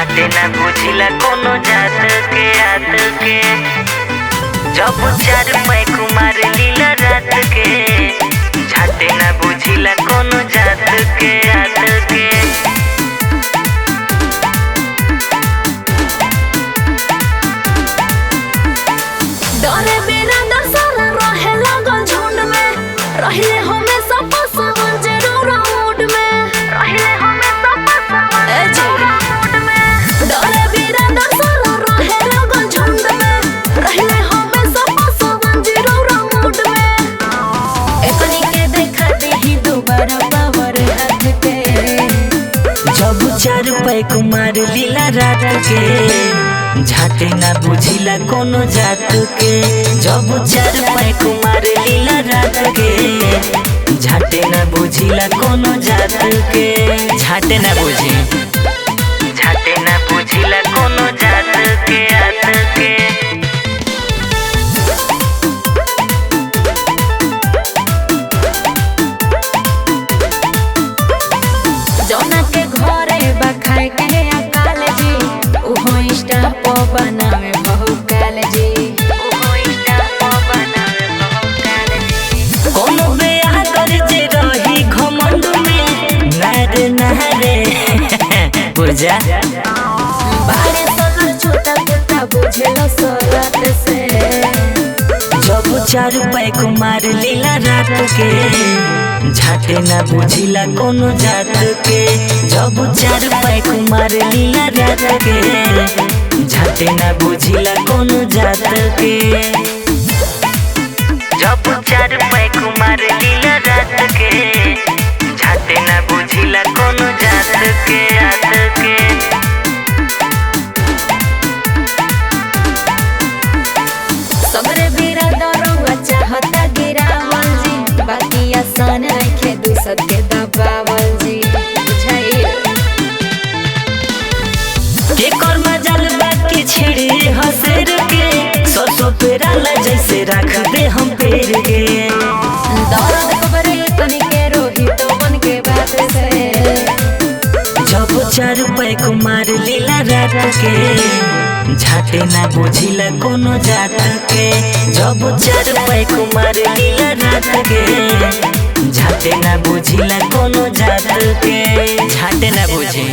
झाटे ना बुझिला कोनो जात के आत के। जब चार पैक मार लीला रात के, झाटे ना बुझिला कोनो जात के आत के। डरे बिना दर्शन रहे लागल झुंड में, रहिले हमेशा पसंद जरूर मूड में, रहिले हमेशा पसंद जरूर मूड में। डरे बिना दर्शन रहे लागल झुंड में, रहिले हमेशा पसंद जरूर मूड में। एकनी के देखा दे ही दोबारा पावर हाथ के। जब चार पैक मार लीला रात के, झाटे ना बुझिला कोनो जात के। जब चार पैक मार लीला रात के, झाटे ना बुझिला कोनो जात के। झाटे ना बुझी, झाटे ना बुझिला कोनो जात के आत के। जौना के घरे बखाए के अकाल जी, उहो इंस्टा पे बनावे बहु काल जी, उहो इंस्टा पे बनावे बहु काल जी। कोनो बेया कर जे रही घमंड में, नारे नारे बुझा। बारे सगर छोटा छोटा बुझेलो सोलत से। जब चार पैक मार लीला रात के, झाटे ना बुझिला कोनो जात के। जब चार पैक मार लीला रात के, झाटे ना बुझिला कोनो जात के। जब चार पैक मार लीला रात के, झाटे ना बुझिला कोनो जात के आत के। सबरे बिरादरवा चाहता गिरावल जी, बाकी आसान रखे दूसर के दबावल जी, बुझाइल। के कर्मा जल बाकी छिड़ी हसेर के, सो पेराला जैसे रख दे हम पेर के। दर्द खबरे तनी के रोही तो मन के बात से। जब चार पैक मार लीला रात के, झाटे ना बुझिला कोनो जात के। जब चार पैक मार लीला रात के, झाटे ना बुझिला कोनो जात के। झाटे ना बुझी।